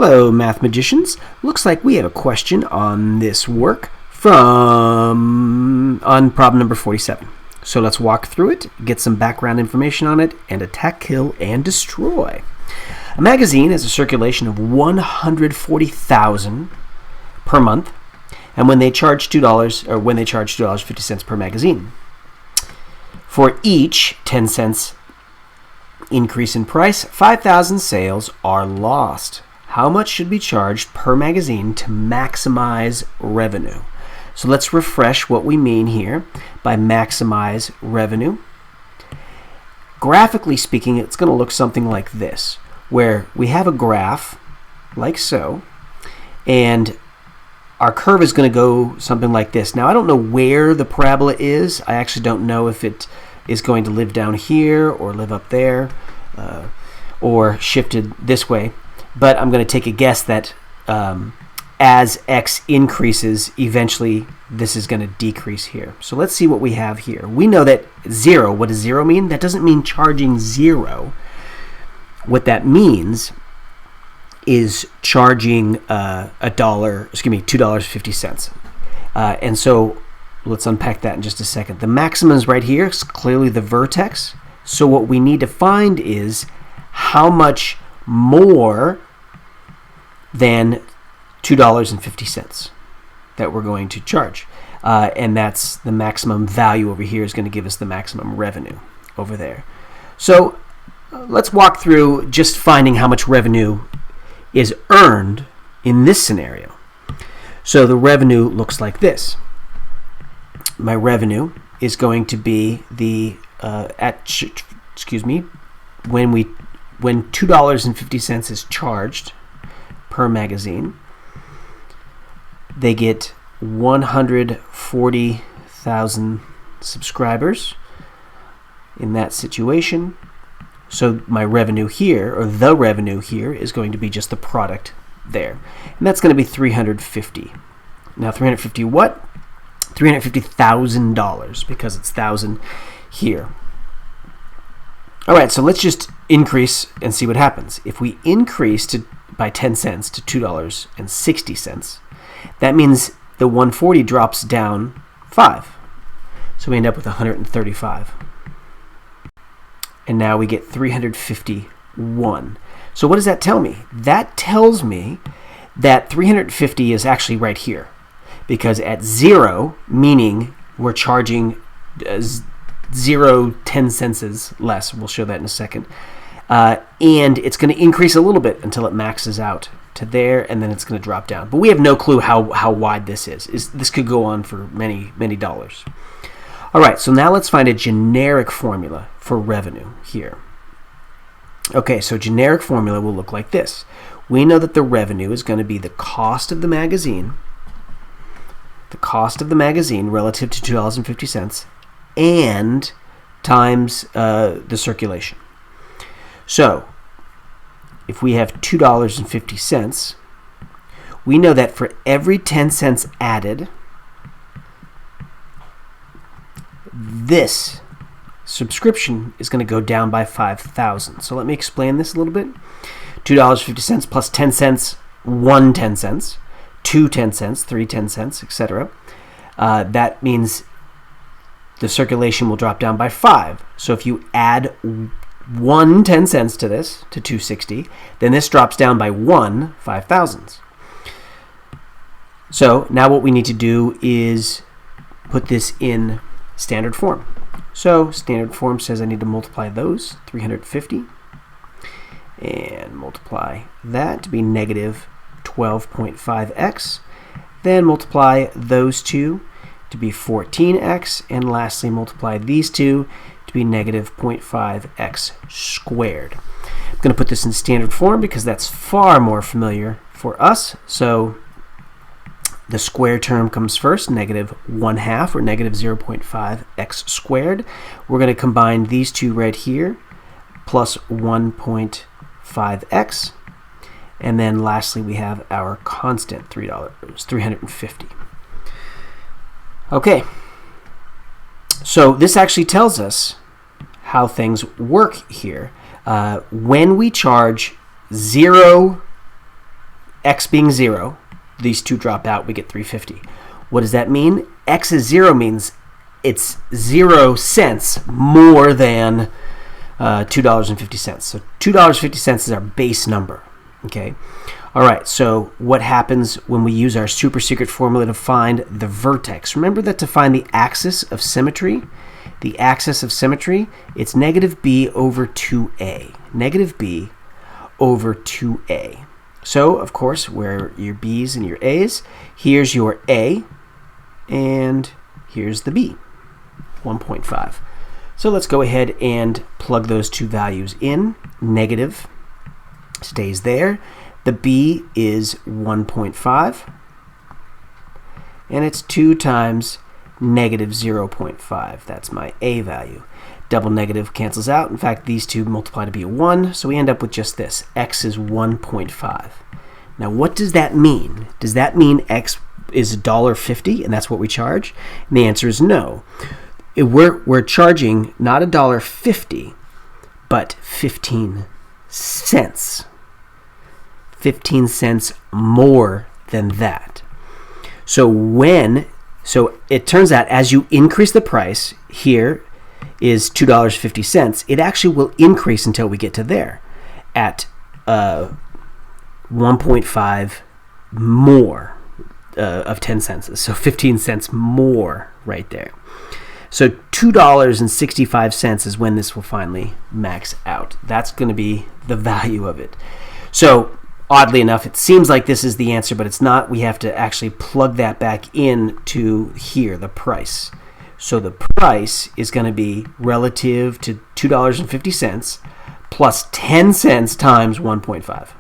Hello, math magicians. Looks like we have a question on this work on problem number 47. So let's walk through it, get some background information on it, and attack, kill, and destroy. A magazine has a circulation of 140,000 per month, and when they charge $2.50 per magazine. For each 10 cents increase in price, 5,000 sales are lost. How much should be charged per magazine to maximize revenue? So let's refresh what we mean here by maximize revenue. Graphically speaking, it's going to look something like this, where we have a graph like so, and our curve is going to go something like this. Now, I don't know where the parabola is. I actually don't know if it is going to live down here or live up there or shifted this way. But I'm going to take a guess that as x increases, eventually this is going to decrease here. So let's see what we have here. We know that 0, what does 0 mean? That doesn't mean charging 0. What that means is charging $2.50. And so let's unpack that in just a second. The maximum is right here. It's clearly the vertex. So what we need to find is how much more than $2.50 that we're going to charge. And that's the maximum value over here is going to give us the maximum revenue over there. So let's walk through just finding how much revenue is earned in this scenario. So the revenue looks like this. My revenue is going to be the when $2.50 is charged per magazine, they get 140,000 subscribers in that situation. So my revenue here, or the revenue here, is going to be just the product there. And that's going to be $350. Now, $350 what? $350,000 because it's 1,000 here. All right, so let's just increase and see what happens. If we increase by 10 cents to $2.60, that means the 140 drops down 5. So we end up with 135. And now we get 351. So what does that tell me? That tells me that 350 is actually right here. Because at 0, meaning we're charging 10 cents less. We'll show that in a second. And it's going to increase a little bit until it maxes out to there, and then it's going to drop down. But we have no clue how wide this is. This could go on for many, many dollars. All right, so now let's find a generic formula for revenue here. Okay, so generic formula will look like this. We know that the revenue is going to be the cost of the magazine relative to $2.50, and times the circulation. So if we have $2.50, we know that for every 10 cents added, this subscription is going to go down by 5,000. So let me explain this a little bit. $2.50 plus 10 cents, 1 10 cents, 2 10 cents, 3 10 cents, etc. That means the circulation will drop down by 5. So if you add 1 10 cents to this, to 260, then this drops down by 1 5,000. So now what we need to do is put this in standard form. So standard form says I need to multiply those, 350, and multiply that to be negative 12.5x. Then multiply those two to be 14x, and lastly multiply these two to be negative 0.5x squared. I'm going to put this in standard form because that's far more familiar for us. So the square term comes first, negative 1/2 or negative 0.5x squared. We're going to combine these two right here, plus 1.5x. And then lastly, we have our constant $350. Okay, so this actually tells us how things work here. When we charge 0 x being 0, these two drop out, we get 350. What does that mean? X is 0 means it's 0 cents more than $2.50. So $2.50 is our base number. Okay. All right. So what happens when we use our super secret formula to find the vertex? Remember that to find the axis of symmetry, it's negative b over 2a. Negative b over 2a. So, of course, where your b's and your a's, here's your a, and here's the b, 1.5. So let's go ahead and plug those two values in. Negative stays there. The b is 1.5, and it's 2 times negative 0.5. That's my a value. Double negative cancels out. In fact, these two multiply to be a 1, so we end up with just this. X is 1.5. Now, what does that mean? Does that mean X is $1.50 and that's what we charge? And the answer is no. We're charging not $1.50, but 15 cents. 15 cents more than that. So it turns out as you increase the price, here is $2.50, it actually will increase until we get to there at 1.5 more of 10 cents. So 15 cents more right there. So $2.65 is when this will finally max out. That's going to be the value of it. So oddly enough, it seems like this is the answer, but it's not. We have to actually plug that back in to here, the price. So the price is going to be relative to $2.50 plus 10 cents times 1.5.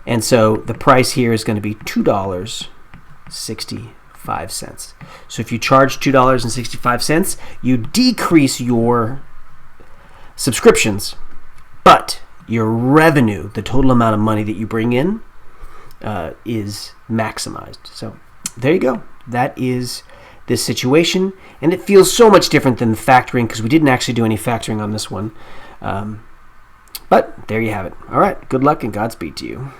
And so the price here is going to be $2.65. So if you charge $2.65, you decrease your subscriptions, but your revenue, the total amount of money that you bring in, is maximized. So there you go. That is this situation, and it feels so much different than factoring because we didn't actually do any factoring on this one. But there you have it. All right, good luck and Godspeed to you.